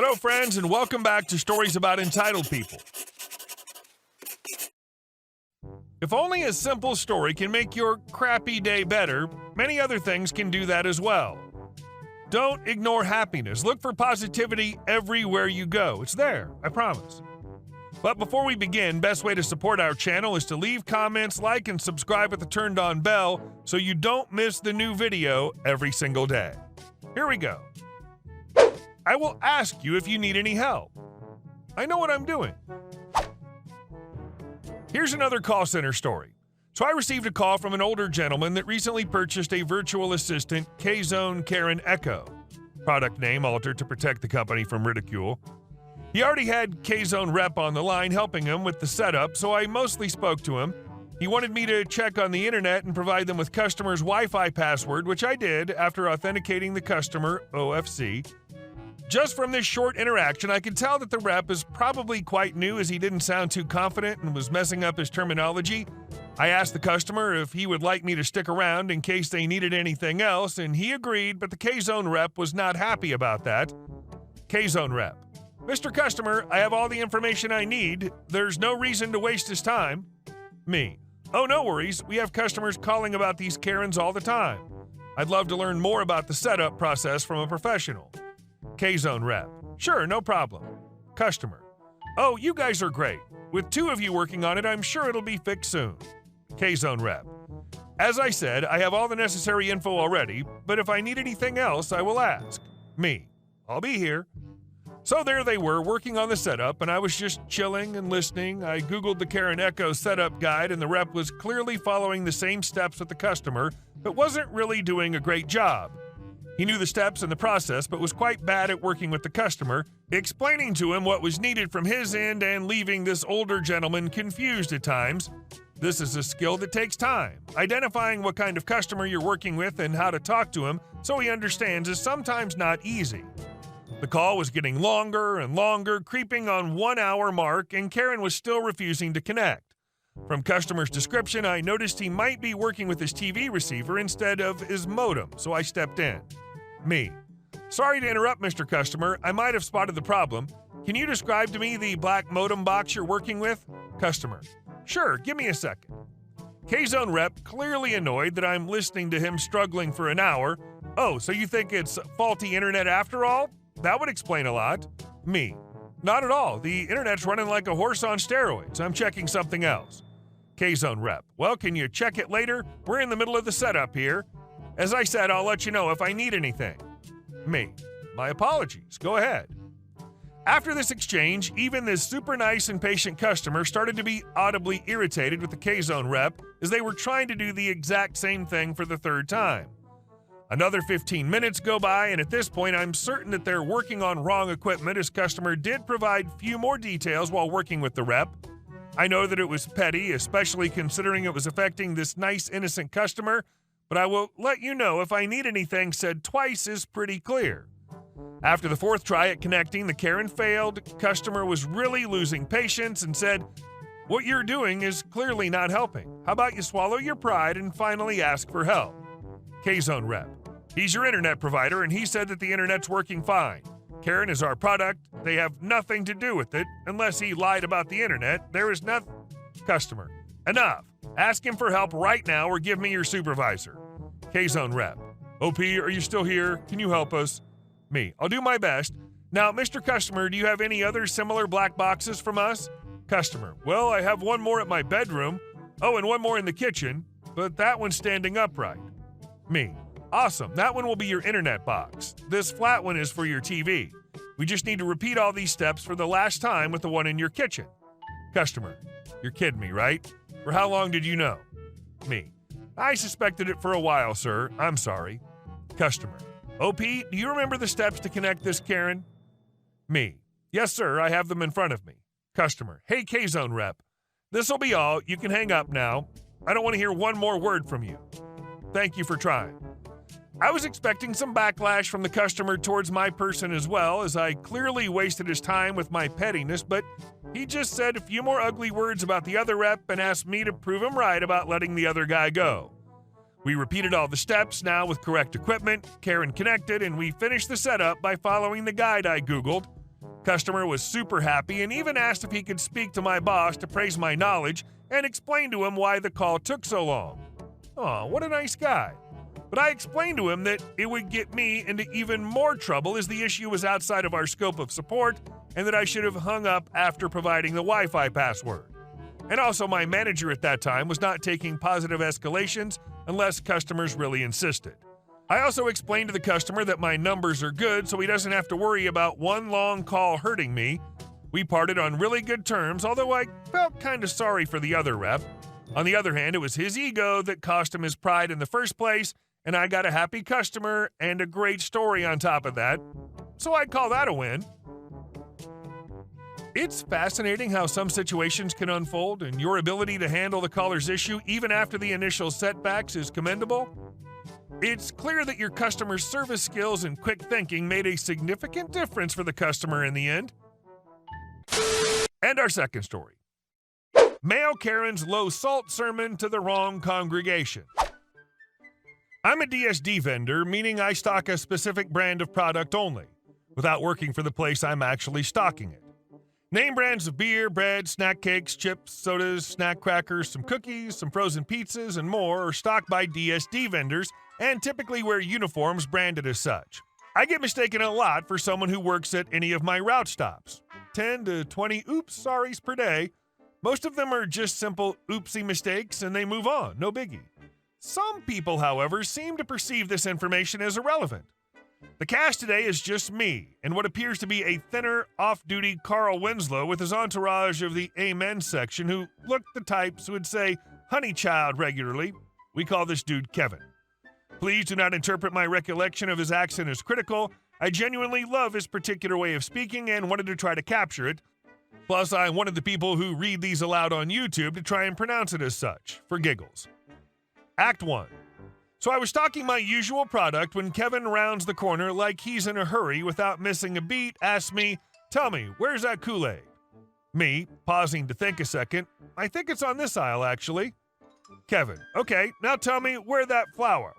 Hello, friends, and welcome back to Stories About Entitled People. If only a simple story can make your crappy day better, many other things can do that as well. Don't ignore happiness. Look for positivity everywhere you go. It's there, I promise. But before we begin, best way to support our channel is to leave comments, like, and subscribe with the turned-on bell so you don't miss the new video every single day. Here we go. I will ask you if you need any help. I know what I'm doing. Here's another call center story. So I received a call from an older gentleman that recently purchased a virtual assistant K-Zone Karen Echo. Product name altered to protect the company from ridicule. He already had K-Zone rep on the line helping him with the setup, so I mostly spoke to him. He wanted me to check on the internet and provide them with customer's Wi-Fi password, which I did after authenticating the customer, OFC. Just from this short interaction, I could tell that the rep is probably quite new as he didn't sound too confident and was messing up his terminology. I asked the customer if he would like me to stick around in case they needed anything else, and he agreed, but the K-Zone rep was not happy about that. K-Zone rep: Mr. Customer, I have all the information I need. There's no reason to waste his time. Me: Oh, no worries. We have customers calling about these Karens all the time. I'd love to learn more about the setup process from a professional. K-Zone rep: Sure, no problem. Customer: Oh, you guys are great. With two of you working on it, I'm sure it'll be fixed soon. K-Zone rep: As I said, I have all the necessary info already, but if I need anything else, I will ask. Me: I'll be here. So there they were, working on the setup, and I was just chilling and listening. I Googled the Karen Echo setup guide, and the rep was clearly following the same steps with the customer, but wasn't really doing a great job. He knew the steps and the process, but was quite bad at working with the customer, explaining to him what was needed from his end and leaving this older gentleman confused at times. This is a skill that takes time. Identifying what kind of customer you're working with and how to talk to him so he understands is sometimes not easy. The call was getting longer and longer, creeping on 1 hour mark, and Karen was still refusing to connect. From customer's description, I noticed he might be working with his TV receiver instead of his modem, so I stepped in. Me: Sorry to interrupt, Mr. Customer. I might have spotted the problem. Can you describe to me the black modem box you're working with? Customer: Sure, give me a second. K-Zone rep, clearly annoyed that I'm listening to him struggling for an hour. Oh, so you think it's faulty internet after all? That would explain a lot. Me: Not at all. The internet's running like a horse on steroids. I'm checking something else. K-Zone rep: Well, can you check it later? We're in the middle of the setup here. As I said, I'll let you know if I need anything. Me: My apologies. Go ahead. After this exchange, even this super nice and patient customer started to be audibly irritated with the K-Zone rep as they were trying to do the exact same thing for the third time. Another 15 minutes go by, and at this point, I'm certain that they're working on wrong equipment as customer did provide few more details while working with the rep. I know that it was petty, especially considering it was affecting this nice, innocent customer, but I will let you know if I need anything said twice is pretty clear. After the fourth try at connecting, the Karen failed. Customer was really losing patience and said, What you're doing is clearly not helping. How about you swallow your pride and finally ask for help? K-Zone rep: He's your internet provider, and he said that the internet's working fine. Karen is our product. They have nothing to do with it. Unless he lied about the internet, there is nothing. Customer: Enough. Ask him for help right now or give me your supervisor. K-Zone rep: OP, are you still here? Can you help us? Me: I'll do my best. Now, Mr. Customer, do you have any other similar black boxes from us? Customer: Well, I have one more at my bedroom. Oh, and one more in the kitchen, but that one's standing upright. Me: Awesome. That one will be your internet box. This flat one is for your TV. We just need to repeat all these steps for the last time with the one in your kitchen. Customer: You're kidding me, right? For how long did you know? Me: I suspected it for a while, sir. I'm sorry. Customer: OP, do you remember the steps to connect this Karen? Me: Yes, sir. I have them in front of me. Customer: Hey, K-Zone rep. This'll be all. You can hang up now. I don't want to hear one more word from you. Thank you for trying. I was expecting some backlash from the customer towards my person as well, as I clearly wasted his time with my pettiness, but he just said a few more ugly words about the other rep and asked me to prove him right about letting the other guy go. We repeated all the steps now with correct equipment, Karen connected, and we finished the setup by following the guide I Googled. Customer was super happy and even asked if he could speak to my boss to praise my knowledge and explain to him why the call took so long. Aw, what a nice guy. But I explained to him that it would get me into even more trouble as the issue was outside of our scope of support and that I should have hung up after providing the Wi-Fi password. And also my manager at that time was not taking positive escalations unless customers really insisted. I also explained to the customer that my numbers are good so he doesn't have to worry about one long call hurting me. We parted on really good terms, although I felt kind of sorry for the other rep. On the other hand, it was his ego that cost him his pride in the first place, and I got a happy customer and a great story on top of that. So I'd call that a win. It's fascinating how some situations can unfold, and your ability to handle the caller's issue even after the initial setbacks is commendable. It's clear that your customer service skills and quick thinking made a significant difference for the customer in the end. And our second story. Male Karen's low-salt sermon to the wrong congregation. I'm a DSD vendor, meaning I stock a specific brand of product only, without working for the place I'm actually stocking it. Name brands of beer, bread, snack cakes, chips, sodas, snack crackers, some cookies, some frozen pizzas, and more are stocked by DSD vendors and typically wear uniforms branded as such. I get mistaken a lot for someone who works at any of my route stops. 10 to 20 oops sorries per day. Most of them are just simple oopsie mistakes and they move on, no biggie. Some people, however, seem to perceive this information as irrelevant. The cast today is just me and what appears to be a thinner, off-duty Carl Winslow with his entourage of the Amen section who look the types who would say honey child regularly. We call this dude Kevin. Please do not interpret my recollection of his accent as critical. I genuinely love his particular way of speaking and wanted to try to capture it. Plus, I wanted the people who read these aloud on YouTube to try and pronounce it as such, for giggles. Act 1. So I was stocking my usual product when Kevin rounds the corner like he's in a hurry without missing a beat, asks me, "Tell me, where's that Kool-Aid?" Me, pausing to think a second, "I think it's on this aisle, actually." Kevin, "Okay, now tell me where that flour."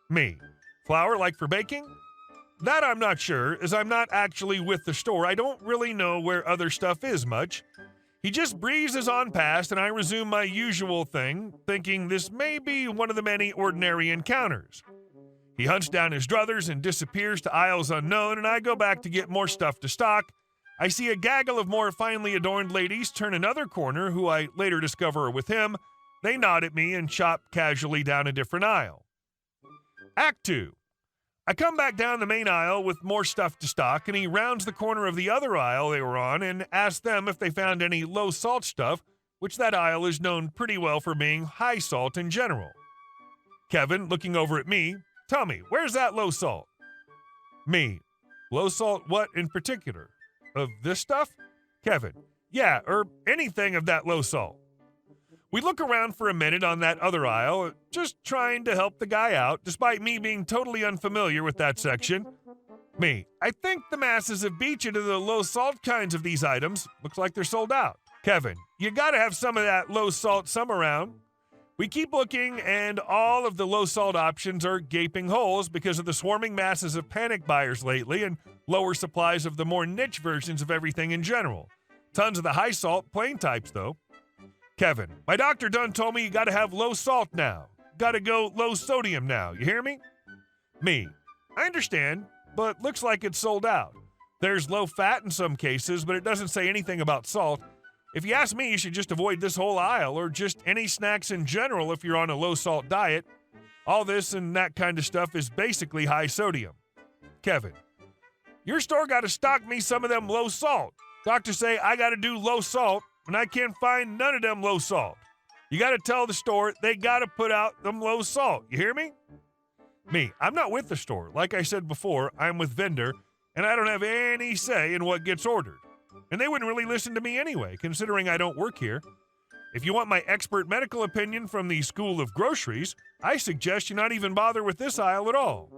Me, "Flour like for baking?" That I'm not sure, as I'm not actually with the store. I don't really know where other stuff is much. He just breezes on past and I resume my usual thing, thinking this may be one of the many ordinary encounters. He hunts down his druthers and disappears to aisles unknown, and I go back to get more stuff to stock. I see a gaggle of more finely adorned ladies turn another corner, who I later discover are with him. They nod at me and chop casually down a different aisle. Act 2. I come back down the main aisle with more stuff to stock, and he rounds the corner of the other aisle they were on and asks them if they found any low-salt stuff, which that aisle is known pretty well for being high salt in general. Kevin, looking over at me, "Tell me, where's that low salt?" Me, "Low salt what in particular? Of this stuff?" Kevin, "Yeah, or anything of that low salt." We look around for a minute on that other aisle, just trying to help the guy out, despite me being totally unfamiliar with that section. Me, "I think the masses have beat you to the low-salt kinds of these items. Looks like they're sold out." Kevin, "You gotta have some of that low-salt some around." We keep looking, and all of the low-salt options are gaping holes because of the swarming masses of panic buyers lately and lower supplies of the more niche versions of everything in general. Tons of the high-salt, plain types, though. Kevin, "My doctor done told me you gotta have low salt now. Gotta go low sodium now, you hear me?" Me, "I understand, but looks like it's sold out. There's low fat in some cases, but it doesn't say anything about salt. If you ask me, you should just avoid this whole aisle or just any snacks in general if you're on a low salt diet. All this and that kind of stuff is basically high sodium." Kevin, "Your store gotta stock me some of them low salt. Doctors say I gotta do low salt, and I can't find none of them low salt. You gotta tell the store they gotta put out them low salt, you hear me?" Me, "I'm not with the store. Like I said before, I'm with vendor, and I don't have any say in what gets ordered. And they wouldn't really listen to me anyway, considering I don't work here. If you want my expert medical opinion from the School of Groceries, I suggest you not even bother with this aisle at all."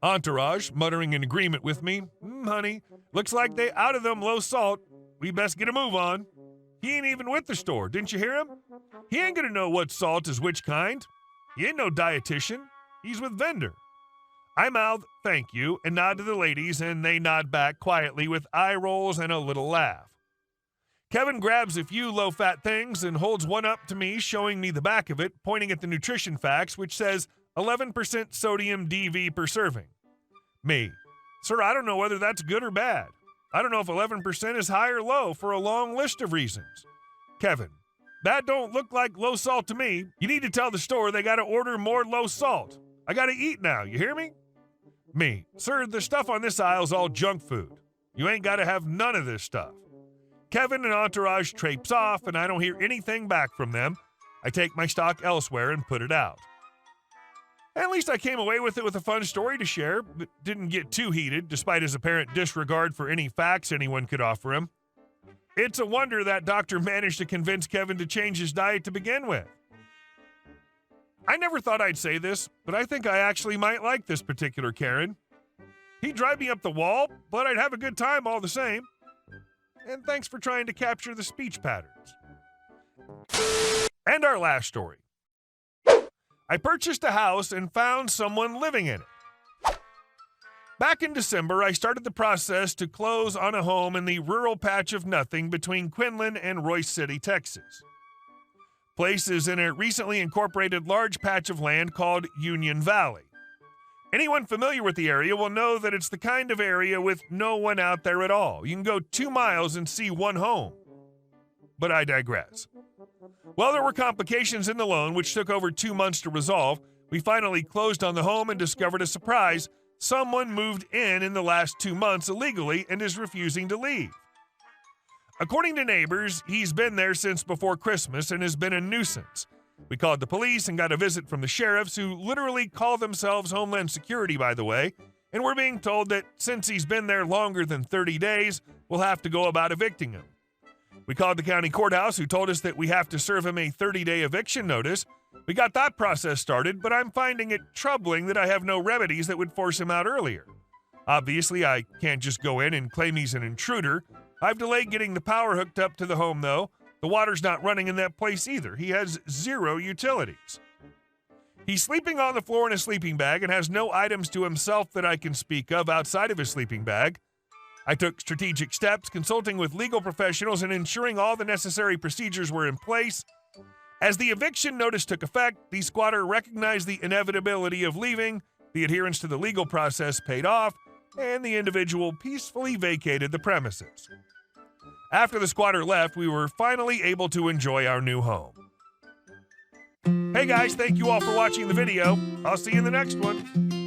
Entourage, muttering in agreement with me, "Honey, looks like they out of them low salt. We best get a move on. He ain't even with the store, didn't you hear him? He ain't gonna know what salt is which kind. He ain't no dietitian. He's with vendor." I mouth, "Thank you," and nod to the ladies, and they nod back quietly with eye rolls and a little laugh. Kevin grabs a few low-fat things and holds one up to me, showing me the back of it, pointing at the nutrition facts, which says 11% sodium DV per serving. Me: "Sir, I don't know whether that's good or bad. I don't know if 11% is high or low for a long list of reasons." Kevin: "That don't look like low salt to me. You need to tell the store they gotta order more low salt. I gotta eat now, you hear me?" Me: "Sir, the stuff on this aisle's all junk food. You ain't gotta have none of this stuff." Kevin and entourage traipse off, and I don't hear anything back from them. I take my stock elsewhere and put it out. At least I came away with it with a fun story to share, but didn't get too heated, despite his apparent disregard for any facts anyone could offer him. It's a wonder that doctor managed to convince Kevin to change his diet to begin with. I never thought I'd say this, but I think I actually might like this particular Karen. He'd drive me up the wall, but I'd have a good time all the same. And thanks for trying to capture the speech patterns. And our last story. I purchased a house and found someone living in it. Back in December, I started the process to close on a home in the rural patch of nothing between Quinlan and Royce City, Texas. Place is in a recently incorporated large patch of land called Union Valley. Anyone familiar with the area will know that it's the kind of area with no one out there at all. You can go 2 miles and see one home. But I digress. Well, there were complications in the loan, which took over 2 months to resolve. We finally closed on the home and discovered a surprise. Someone moved in the last 2 months illegally and is refusing to leave. According to neighbors, he's been there since before Christmas and has been a nuisance. We called the police and got a visit from the sheriffs, who literally call themselves Homeland Security, by the way, and we're being told that since he's been there longer than 30 days, we'll have to go about evicting him. We called the county courthouse, who told us that we have to serve him a 30-day eviction notice. We got that process started, but I'm finding it troubling that I have no remedies that would force him out earlier. Obviously, I can't just go in and claim he's an intruder. I've delayed getting the power hooked up to the home, though. The water's not running in that place either. He has 0 utilities. He's sleeping on the floor in a sleeping bag and has no items to himself that I can speak of outside of his sleeping bag. I took strategic steps, consulting with legal professionals and ensuring all the necessary procedures were in place. As the eviction notice took effect, the squatter recognized the inevitability of leaving, the adherence to the legal process paid off, and the individual peacefully vacated the premises. After the squatter left, we were finally able to enjoy our new home. Hey guys, thank you all for watching the video. I'll see you in the next one.